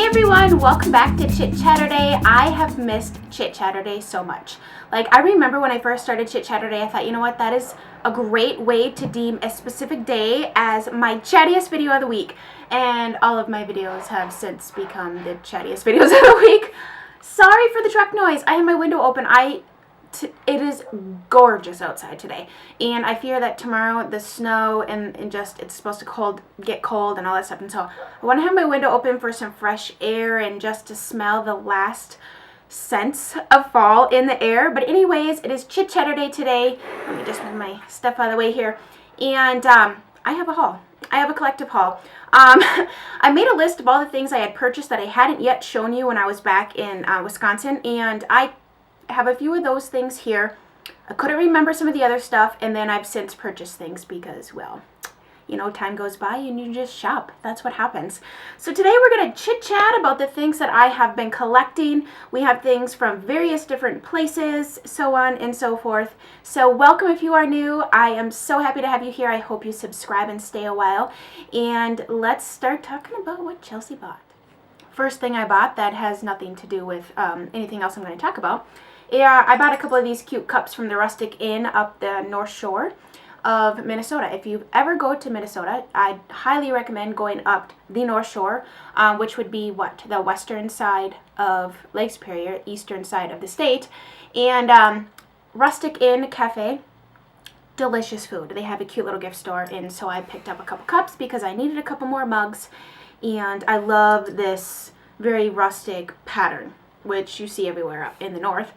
everyone, welcome back to Chit-Chaturday. I have missed Chit-Chaturday so much. Like, I remember when I first started Chit-Chaturday, I thought, you know what, that is a great way to deem a specific day as my chattiest video of the week. And all of my videos have since become the chattiest videos of the week. Sorry for the truck noise. I have my window open. It is gorgeous outside today, and I fear that tomorrow the snow and just it's supposed to get cold and all that stuff, and so I want to have my window open for some fresh air and just to smell the last scents of fall in the air. But anyways, it is Chit-Chaturday today. Let me just move my stuff out of the way here, and I have a haul. I have a collective haul. I made a list of all the things I had purchased that I hadn't yet shown you when I was back in Wisconsin, and I have a few of those things here. I couldn't remember some of the other stuff, and then I've since purchased things because, well, you know, time goes by and you just shop. That's what happens. So today we're going to chit-chat about the things that I have been collecting. We have things from various different places, so on and so forth. So welcome if you are new. I am so happy to have you here. I hope you subscribe and stay a while. And let's start talking about what Chelsea bought. First thing I bought that has nothing to do with anything else I'm going to talk about. Yeah, I bought a couple of these cute cups from the Rustic Inn up the North Shore of Minnesota. If you ever go to Minnesota, I'd highly recommend going up the North Shore, which would be the western side of Lake Superior, eastern side of the state. And Rustic Inn Cafe, delicious food. They have a cute little gift store, and so I picked up a couple cups because I needed a couple more mugs, and I love this very rustic pattern, which you see everywhere up in the north.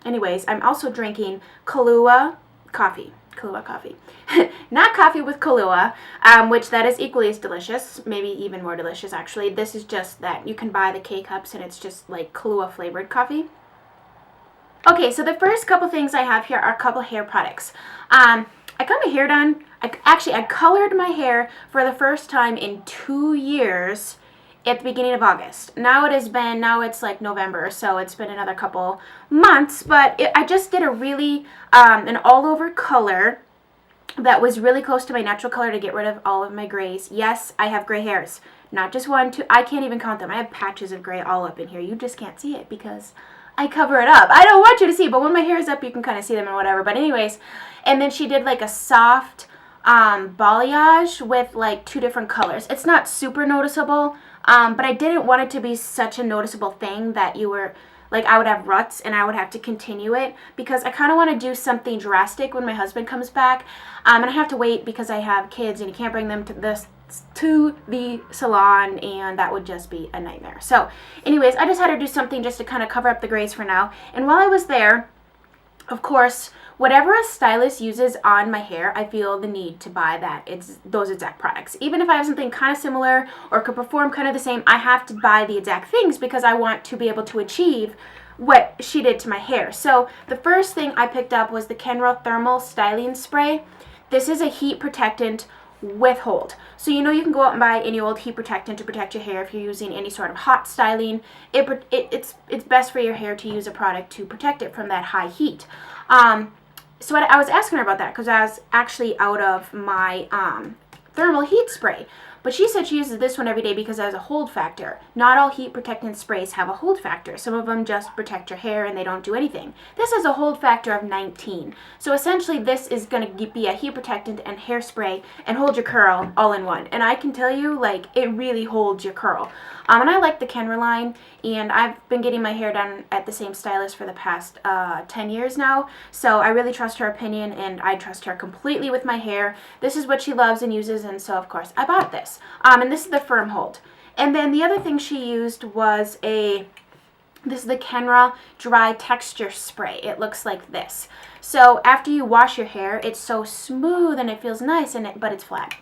Anyways, I'm also drinking Kahlua coffee. Not coffee with Kahlua, which that is equally as delicious, maybe even more delicious actually. This is just that you can buy the K-Cups and it's just like Kahlua flavored coffee. Okay, so the first couple things I have here are a couple hair products. I got my hair done. I colored my hair for the first time in 2 years at the beginning of August. Now it's like November, so it's been another couple months, but I just did a really, an all-over color that was really close to my natural color to get rid of all of my grays. Yes, I have gray hairs. Not just one, two, I can't even count them. I have patches of gray all up in here. You just can't see it because I cover it up. I don't want you to see, but when my hair is up, you can kind of see them and whatever. But anyways, and then she did like a soft balayage with like 2 different colors. It's not super noticeable, but I didn't want it to be such a noticeable thing that you were like, I would have ruts and I would have to continue it because I kind of want to do something drastic when my husband comes back, and I have to wait because I have kids and you can't bring them to the salon, and that would just be a nightmare. So anyways, I just had to do something just to kind of cover up the grays for now. And while I was there, of course, whatever a stylist uses on my hair, I feel the need to buy those exact products. Even if I have something kind of similar or could perform kind of the same, I have to buy the exact things because I want to be able to achieve what she did to my hair. So the first thing I picked up was the Kenra Thermal Styling Spray. This is a heat protectant with hold. So you know you can go out and buy any old heat protectant to protect your hair if you're using any sort of hot styling. It's best for your hair to use a product to protect it from that high heat. So I was asking her about that because I was actually out of my thermal heat spray. But she said she uses this one every day because it has a hold factor. Not all heat protectant sprays have a hold factor. Some of them just protect your hair and they don't do anything. This has a hold factor of 19. So essentially this is going to be a heat protectant and hairspray and hold your curl all in one. And I can tell you, like, it really holds your curl. And I like the Kenra line, and I've been getting my hair done at the same stylist for the past 10 years now. So I really trust her opinion, and I trust her completely with my hair. This is what she loves and uses, and so of course I bought this. And this is the firm hold. And then the other thing she used was this is the Kenra Dry Texture Spray. It looks like this. So after you wash your hair, it's so smooth and it feels nice, but it's flat.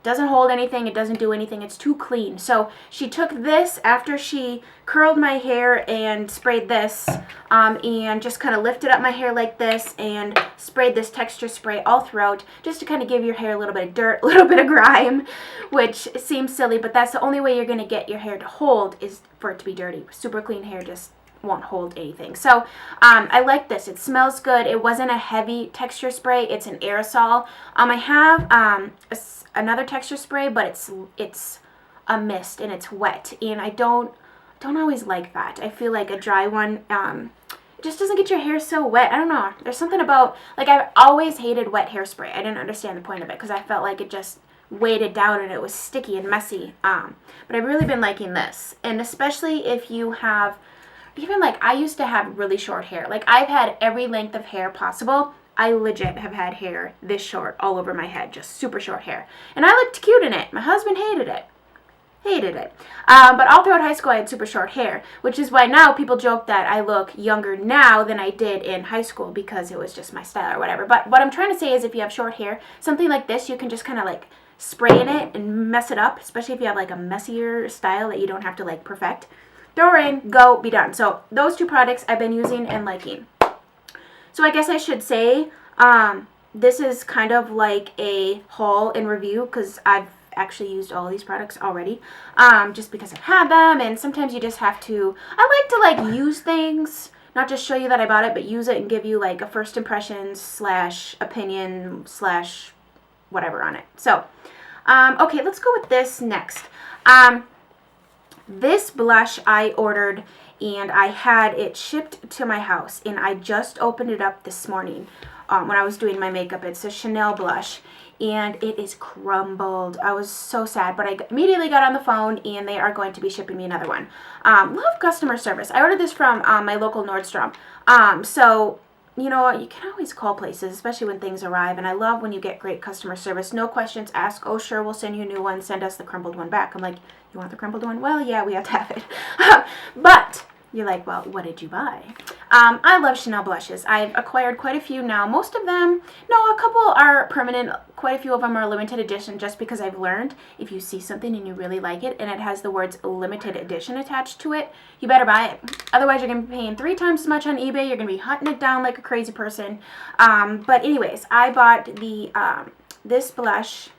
Doesn't hold anything, it doesn't do anything, it's too clean. So she took this after she curled my hair and sprayed this, and just kind of lifted up my hair like this and sprayed this texture spray all throughout just to kind of give your hair a little bit of dirt, a little bit of grime, which seems silly, but that's the only way you're going to get your hair to hold is for it to be dirty. Super clean hair just won't hold anything. So I like this. It smells good. It wasn't a heavy texture spray. It's an aerosol. I have another texture spray, but it's a mist and it's wet, and I don't always like that. I feel like a dry one, it just doesn't get your hair so wet. I don't know. There's something about, like, I've always hated wet hairspray. I didn't understand the point of it because I felt like it just weighted down and it was sticky and messy. But I've really been liking this. And especially if you have, even like I used to have really short hair. Like I've had every length of hair possible. I legit have had hair this short all over my head, just super short hair. And I looked cute in it. My husband hated it. But all throughout high school I had super short hair, which is why now people joke that I look younger now than I did in high school because it was just my style or whatever. But what I'm trying to say is if you have short hair, something like this, you can just kind of like spray in it and mess it up, especially if you have like a messier style that you don't have to like perfect. Throw her in, go, be done. So those two products I've been using and liking. So I guess I should say this is kind of like a haul and review because I've actually used all these products already, just because I've had them, and sometimes you just have to, I like to like use things, not just show you that I bought it, but use it and give you like a first impression / opinion / whatever on it. So, okay, let's go with this next. This blush I ordered and I had it shipped to my house, and I just opened it up this morning when I was doing my makeup. It's a Chanel blush, and it is crumbled. I was so sad, but I immediately got on the phone, and they are going to be shipping me another one. Love customer service. I ordered this from my local Nordstrom. So, you know, you can always call places, especially when things arrive, and I love when you get great customer service. No questions asked. Oh, sure, we'll send you a new one. Send us the crumbled one back. I'm like, you want the crumbled one? Well, yeah, we have to have it. But you're like, well, what did you buy? I love Chanel blushes. I've acquired quite a few now. Most of them, no, a couple are permanent. Quite a few of them are limited edition, just because I've learned if you see something and you really like it and it has the words limited edition attached to it, you better buy it. Otherwise, you're going to be paying 3 times as much on eBay. You're going to be hunting it down like a crazy person. But anyways, I bought the this blush.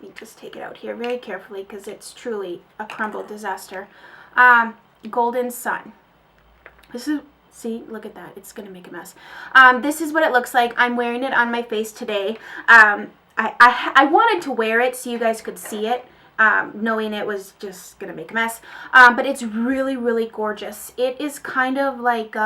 Let me just take it out here very carefully because it's truly a crumbled disaster. Golden Sun. This is, see, look at that. It's going to make a mess. This is what it looks like. I'm wearing it on my face today. I wanted to wear it so you guys could see it, knowing it was just going to make a mess. But it's really, really gorgeous. It is kind of like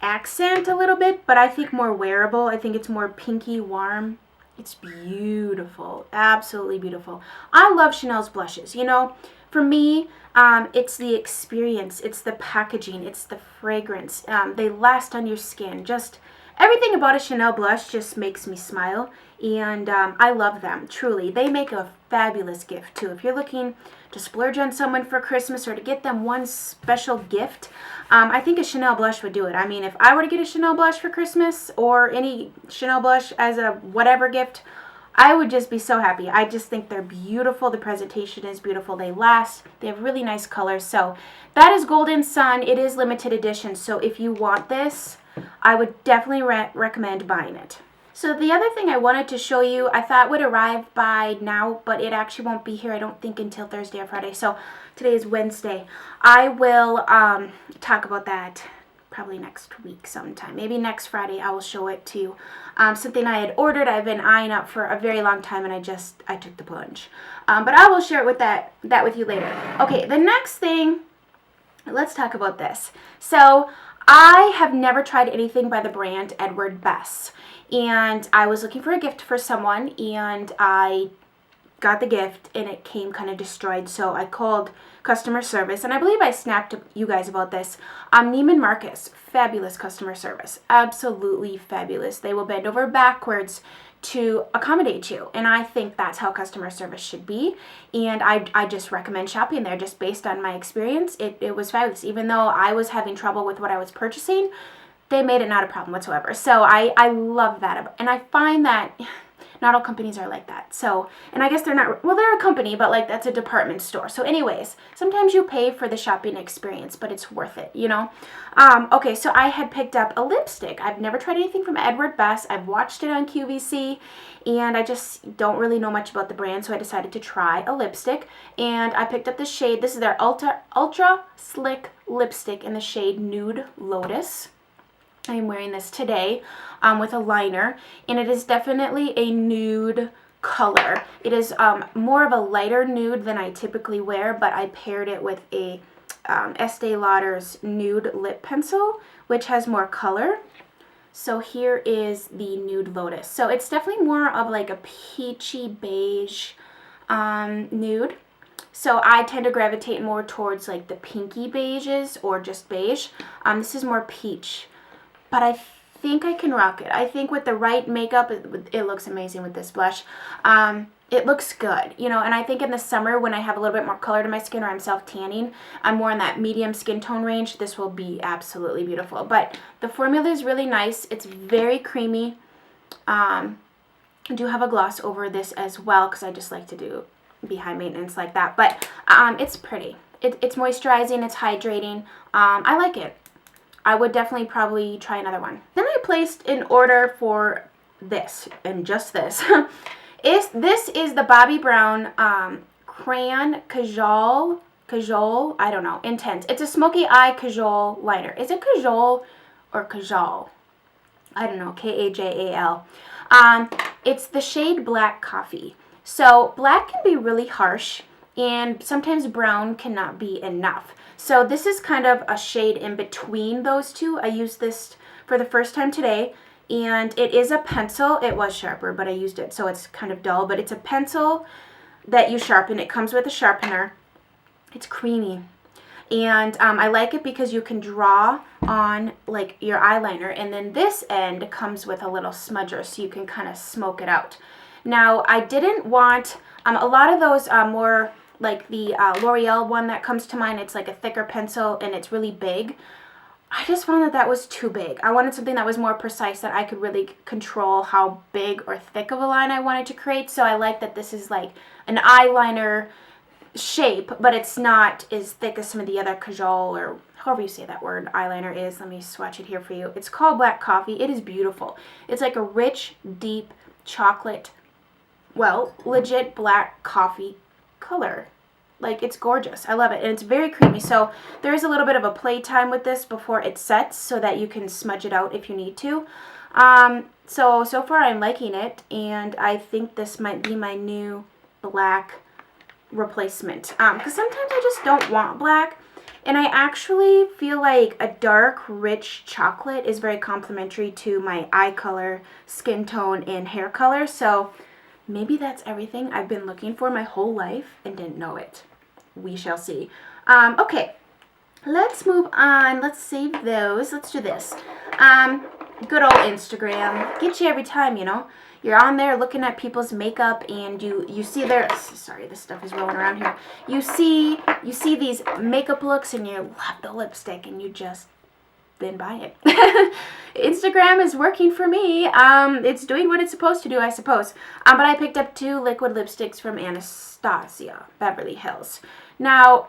accent a little bit, but I think more wearable. I think it's more pinky warm. It's beautiful. Absolutely beautiful. I love Chanel's blushes. You know, for me, it's the experience, it's the packaging, it's the fragrance. They last on your skin. Just everything about a Chanel blush just makes me smile, and I love them, truly. They make a fabulous gift, too. If you're looking to splurge on someone for Christmas or to get them one special gift, I think a Chanel blush would do it. I mean, if I were to get a Chanel blush for Christmas or any Chanel blush as a whatever gift, I would just be so happy. I just think they're beautiful. The presentation is beautiful. They last. They have really nice colors. So that is Golden Sun. It is limited edition. So if you want this, I would definitely recommend buying it. So the other thing I wanted to show you, I thought would arrive by now, but it actually won't be here, I don't think, until Thursday or Friday. So today is Wednesday. I will talk about that probably next week sometime. Maybe next Friday I will show it to you. Something I had ordered, I've been eyeing up for a very long time, and I took the plunge. But I will share it with that with you later. Okay, the next thing, let's talk about this. So I have never tried anything by the brand Edward Bess, and I was looking for a gift for someone, and I got the gift and it came kind of destroyed, so I called customer service, and I believe I snapped you guys about this. Neiman Marcus, fabulous customer service, absolutely fabulous. They will bend over backwards to accommodate you, and I think that's how customer service should be, and I just recommend shopping there just based on my experience. It was fabulous. Even though I was having trouble with what I was purchasing, they made it not a problem whatsoever. So I love that, and I find that not all companies are like that. So, and I guess they're not, well, they're a company, but like that's a department store. So anyways, sometimes you pay for the shopping experience, but it's worth it, you know? Okay, so I had picked up a lipstick. I've never tried anything from Edward Bess. I've watched it on QVC, and I just don't really know much about the brand, so I decided to try a lipstick, and I picked up the shade. This is their Ultra Slick lipstick in the shade Nude Lotus. I'm wearing this today with a liner, and it is definitely a nude color. It is more of a lighter nude than I typically wear, but I paired it with a Estee Lauder's nude lip pencil, which has more color. So here is the Nude Lotus. So it's definitely more of like a peachy beige nude. So I tend to gravitate more towards like the pinky beiges or just beige. This is more peach, but I think I can rock it. I think with the right makeup, it looks amazing with this blush. It looks good, you know, and I think in the summer when I have a little bit more color to my skin or I'm self-tanning, I'm more in that medium skin tone range, this will be absolutely beautiful. But the formula is really nice. It's very creamy. I do have a gloss over this as well because I just like to be high maintenance like that. But it's pretty. It's moisturizing. It's hydrating. I like it. I would definitely probably try another one. Then I placed an order for this, and just this. This is the Bobbi Brown Crayon Kajal, I don't know, Intense. It's a smoky eye Kajal liner. Is it Kajal or Kajal? I don't know, Kajal. It's the shade Black Coffee. So black can be really harsh, and sometimes brown cannot be enough. So this is kind of a shade in between those two. I used this for the first time today. And it is a pencil. It was sharper, but I used it, so it's kind of dull. But it's a pencil that you sharpen. It comes with a sharpener. It's creamy. And I like it because you can draw on like your eyeliner. And then this end comes with a little smudger, so you can kind of smoke it out. Now, I didn't want, a lot of those more like the L'Oreal one that comes to mind. It's like a thicker pencil, and it's really big. I just found that was too big. I wanted something that was more precise, that I could really control how big or thick of a line I wanted to create. So I like that this is like an eyeliner shape, but it's not as thick as some of the other Kajal, or however you say that word, eyeliner is. Let me swatch it here for you. It's called Black Coffee. It is beautiful. It's like a rich, deep chocolate, well, legit black coffee color. Like, it's gorgeous. I love it. And it's very creamy. So there is a little bit of a playtime with this before it sets so that you can smudge it out if you need to. So far I'm liking it. And I think this might be my new black replacement. Because sometimes I just don't want black. And I actually feel like a dark, rich chocolate is very complementary to my eye color, skin tone, and hair color. So maybe that's everything I've been looking for my whole life and didn't know it. We shall see. Okay, let's move on. Let's save those. Let's do this. Good old Instagram. Get you every time, you know. You're on there looking at people's makeup, and you see their, sorry, this stuff is rolling around here. You see these makeup looks, and you love the lipstick, and you just been by it. Instagram is working for me. It's doing what it's supposed to do, I suppose. But I picked up 2 liquid lipsticks from Anastasia Beverly Hills. Now,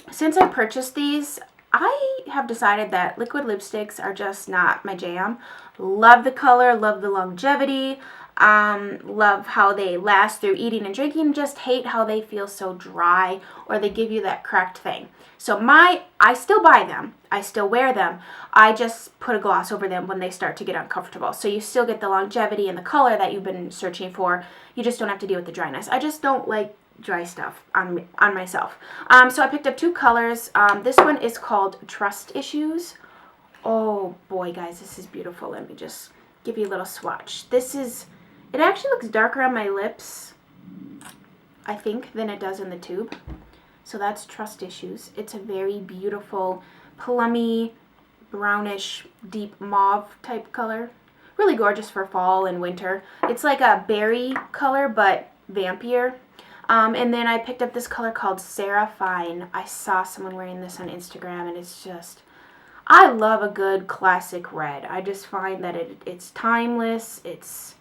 since I purchased these, I have decided that liquid lipsticks are just not my jam. Love the color, love the longevity, love how they last through eating and drinking, just hate how they feel so dry or they give you that cracked thing. So I still buy them, I still wear them, I just put a gloss over them when they start to get uncomfortable. So you still get the longevity and the color that you've been searching for, you just don't have to deal with the dryness. I just don't like dry stuff on myself. So I picked up 2 colors. This one is called Trust Issues. Oh boy, guys, this is beautiful. Let me just give you a little swatch. It actually looks darker on my lips, I think, than it does in the tube. So that's Trust Issues. It's a very beautiful, plummy, brownish, deep mauve type color. Really gorgeous for fall and winter. It's like a berry color, but vampier. And then I picked up this color called Sarafine. I saw someone wearing this on Instagram, and it's just, I love a good classic red. I just find that it's timeless. It's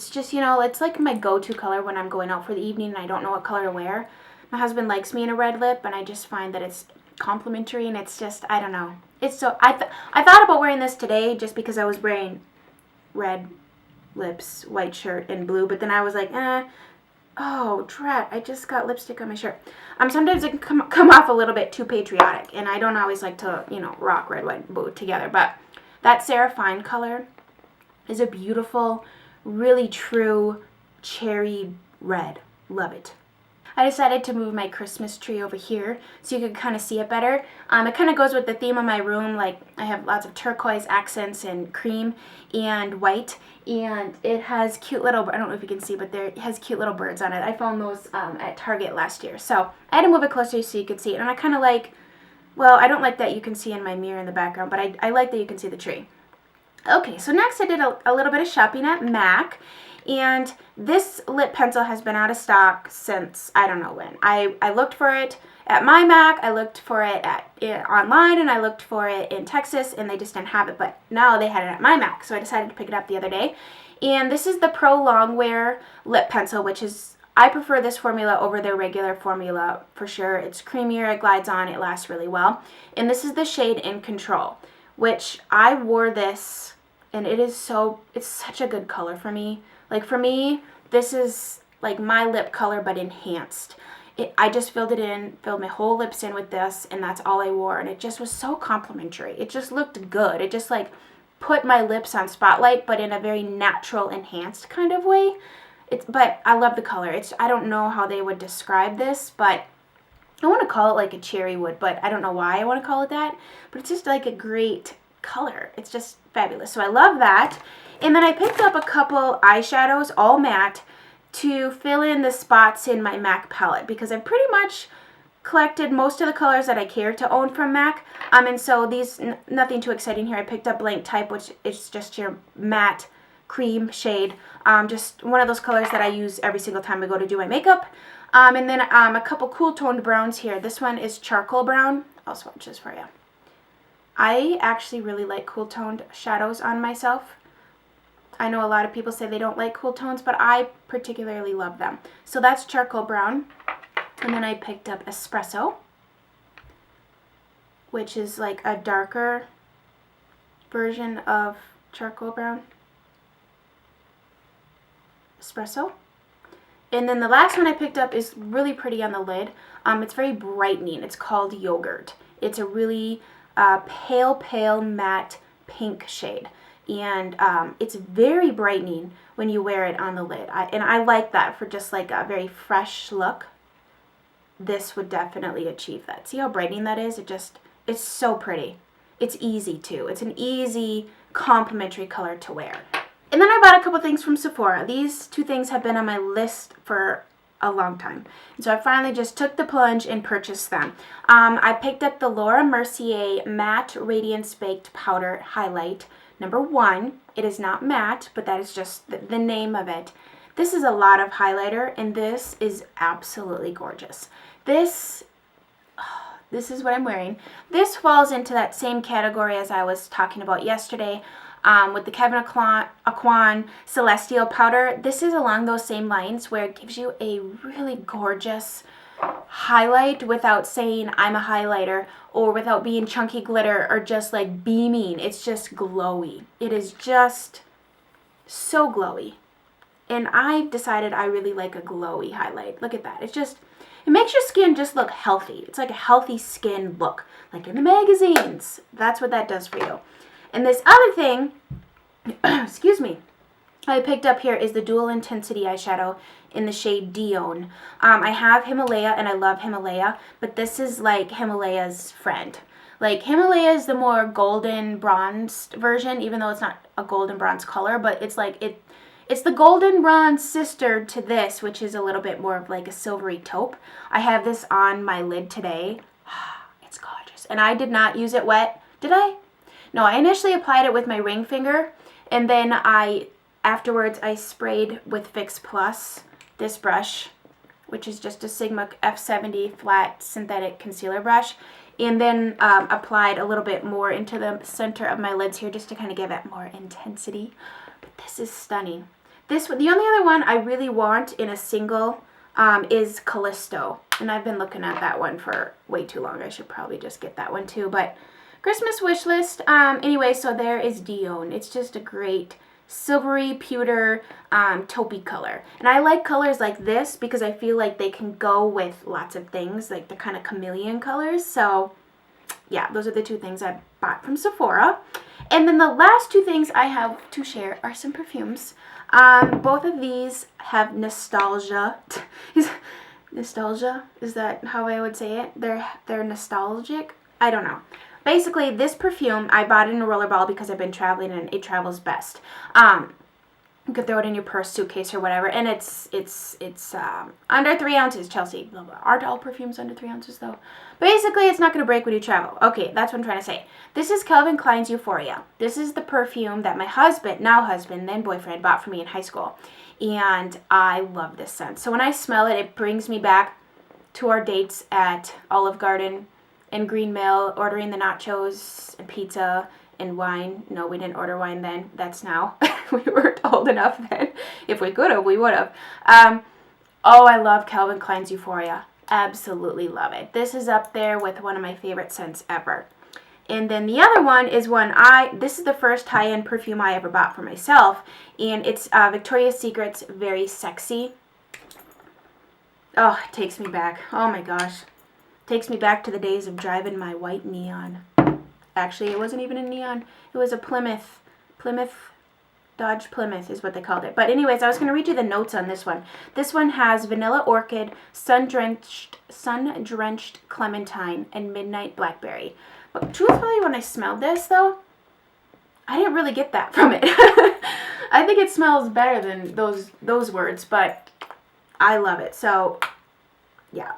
just, you know, it's like my go-to color when I'm going out for the evening and I don't know what color to wear. My husband likes me in a red lip, and I just find that it's complimentary, and it's just, I don't know. It's so, I thought about wearing this today just because I was wearing red lips, white shirt, and blue, but then I was like, oh, drat, I just got lipstick on my shirt. Sometimes it can come off a little bit too patriotic, and I don't always like to, you know, rock red, white, and blue together, but that Sarafine color is a beautiful, really true cherry red. Love it. I decided to move my Christmas tree over here so you could kind of see it better. It kind of goes with the theme of my room. Like, I have lots of turquoise accents and cream and white, and it has cute little, I don't know if you can see, but it has cute little birds on it. I found those at Target last year. So I had to move it closer so you could see it. And I kind of like, well, I don't like that you can see in my mirror in the background, but I like that you can see the tree. Okay, so next I did a little bit of shopping at MAC. And this lip pencil has been out of stock since I don't know when. I looked for it at my MAC, I looked for it online, and I looked for it in Texas, and they just didn't have it. But now they had it at my MAC, so I decided to pick it up the other day. And this is the Pro Longwear lip pencil, which is, I prefer this formula over their regular formula for sure. It's creamier, it glides on, it lasts really well. And this is the shade In Control, which I wore this, and it's such a good color for me. Like, for me, this is like my lip color but enhanced. I just filled my whole lips in with this, and that's all I wore, and it just was so complimentary. It just looked good. It just like put my lips on spotlight, but in a very natural, enhanced kind of way. But I love the color. I don't know how they would describe this, but I want to call it like a cherry wood, but I don't know why I want to call it that. But it's just like a great color. It's just fabulous. So I love that. And then I picked up a couple eyeshadows, all matte, to fill in the spots in my MAC palette, because I've pretty much collected most of the colors that I care to own from MAC. And so these, nothing too exciting here. I picked up Blank Type, which is just your matte cream shade. Just one of those colors that I use every single time I go to do my makeup. And then a couple cool toned browns here. This one is charcoal brown. I'll swatch this for you. I actually really like cool toned shadows on myself. I know a lot of people say they don't like cool tones, but I particularly love them. So that's charcoal brown. And then I picked up espresso, which is like a darker version of charcoal brown. Espresso. And then the last one I picked up is really pretty on the lid. It's very brightening. It's called Yogurt. It's a really pale matte pink shade. And it's very brightening when you wear it on the lid. And I like that for just like a very fresh look. This would definitely achieve that. See how brightening that is? It's so pretty. It's easy too. It's an easy complimentary color to wear. And then I bought a couple things from Sephora. These two things have been on my list for a long time. And so I finally just took the plunge and purchased them. I picked up the Laura Mercier Matte Radiance Baked Powder Highlight number 1. It is not matte, but that is just the name of it. This is a lot of highlighter, and this is absolutely gorgeous. This is what I'm wearing. This falls into that same category as I was talking about yesterday with the Kevyn Aucoin Celestial Powder. This is along those same lines where it gives you a really gorgeous highlight without saying I'm a highlighter, or without being chunky glitter or just like beaming. It's just glowy. It is just so glowy. And I've decided I really like a glowy highlight. Look at that. It makes your skin just look healthy. It's like a healthy skin look, like in the magazines. That's what that does for you. And this other thing, excuse me, I picked up here is the Dual Intensity eyeshadow in the shade Dion. I have Himalaya, and I love Himalaya, but this is like Himalaya's friend. Like, Himalaya is the more golden bronzed version, even though it's not a golden bronze color, but it's like it's the golden bronze sister to this, which is a little bit more of like a silvery taupe. I have this on my lid today. It's gorgeous. And I did not use it wet. Did I? No, I initially applied it with my ring finger, and then afterwards I sprayed with Fix Plus, this brush, which is just a Sigma F70 flat synthetic concealer brush, and then applied a little bit more into the center of my lids here just to kind of give it more intensity. But this is stunning. The only other one I really want in a single is Callisto, and I've been looking at that one for way too long. I should probably just get that one too, but Christmas wish list. Anyway, so there is Dion. It's just a great silvery pewter taupey color, and I like colors like this because I feel like they can go with lots of things, like the kind of chameleon colors. So yeah, those are the two things I bought from Sephora. And then the last two things I have to share are some perfumes. Both of these have nostalgia. Nostalgia? Is that how I would say it? They're nostalgic? I don't know. Basically, this perfume, I bought it in a rollerball because I've been traveling and it travels best. You could throw it in your purse, suitcase, or whatever. And it's under 3 ounces, Chelsea. Aren't all perfumes under 3 ounces, though? Basically, it's not going to break when you travel. Okay, that's what I'm trying to say. This is Calvin Klein's Euphoria. This is the perfume that my husband, now husband, then boyfriend, bought for me in high school. And I love this scent. So when I smell it, it brings me back to our dates at Olive Garden and Green Mill, ordering the nachos and pizza and wine. No, we didn't order wine then. That's now. We weren't old enough then. If we could have, we would have. Oh, I love Calvin Klein's Euphoria. Absolutely love it. This is up there with one of my favorite scents ever. And then the other one is this is the first high-end perfume I ever bought for myself. And it's Victoria's Secret's Very Sexy. Oh, it takes me back. Oh my gosh. Takes me back to the days of driving my white neon. Actually, it wasn't even a neon. It was a Plymouth. Dodge Plymouth is what they called it. But anyways, I was going to read you the notes on this one. This one has vanilla orchid, sun-drenched clementine, and midnight blackberry. But truthfully, when I smelled this, though, I didn't really get that from it. I think it smells better than those words, but I love it. So, yeah.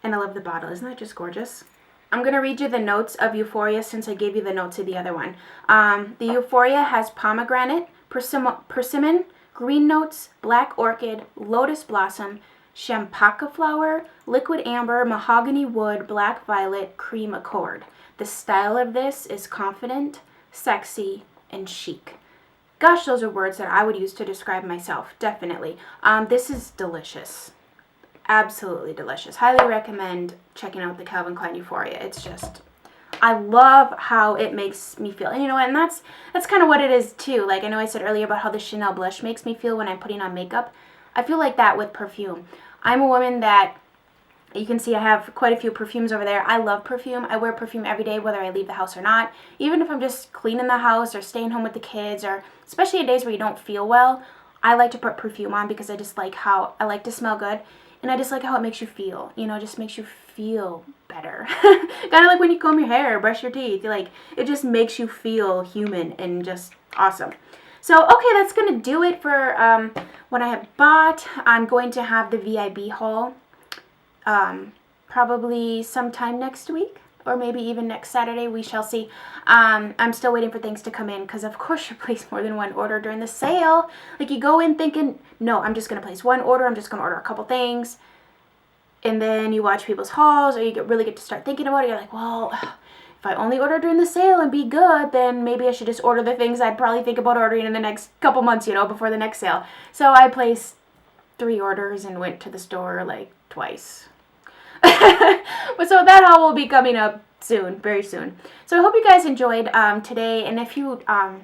And I love the bottle. Isn't that just gorgeous? I'm going to read you the notes of Euphoria since I gave you the notes of the other one. The Euphoria has pomegranate, persimmon, green notes, black orchid, lotus blossom, champaca flower, liquid amber, mahogany wood, black violet, cream accord. The style of this is confident, sexy, and chic. Gosh, those are words that I would use to describe myself, definitely. This is delicious. Absolutely delicious. Highly recommend checking out the Calvin Klein Euphoria. It's just, I love how it makes me feel. And you know what? And that's kind of what it is too. Like I know I said earlier about how the Chanel blush makes me feel when I'm putting on makeup. I feel like that with perfume. I'm a woman that, you can see I have quite a few perfumes over there. I love perfume. I wear perfume every day whether I leave the house or not. Even if I'm just cleaning the house or staying home with the kids, or especially on days where you don't feel well, I like to put perfume on because I just like how I like to smell good. And I just like how it makes you feel, you know, just makes you feel better. Kind of like when you comb your hair or brush your teeth, like it just makes you feel human and just awesome. So, okay, that's going to do it for what I have bought. I'm going to have the VIB haul probably sometime next week. Or maybe even next Saturday, we shall see. I'm still waiting for things to come in because, of course, you place more than one order during the sale. Like, you go in thinking, no, I'm just going to place one order. I'm just going to order a couple things. And then you watch people's hauls, or you really get to start thinking about it. You're like, well, if I only order during the sale and be good, then maybe I should just order the things I'd probably think about ordering in the next couple months, you know, before the next sale. So I placed 3 orders and went to the store, like, twice. But so that haul will be coming up soon, very soon. So I hope you guys enjoyed today, and if you are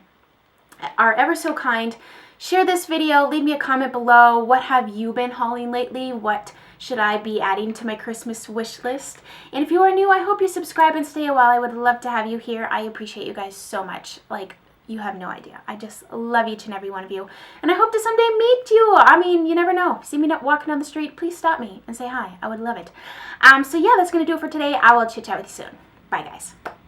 ever so kind, share this video, leave me a comment below. What have you been hauling lately? What should I be adding to my Christmas wish list? And if you are new, I hope you subscribe and stay a while. I would love to have you here. I appreciate you guys so much. Like, you have no idea. I just love each and every one of you. And I hope to someday meet you. I mean, you never know. See me walking down the street, please stop me and say hi. I would love it. So yeah, that's going to do it for today. I will chit-chat with you soon. Bye, guys.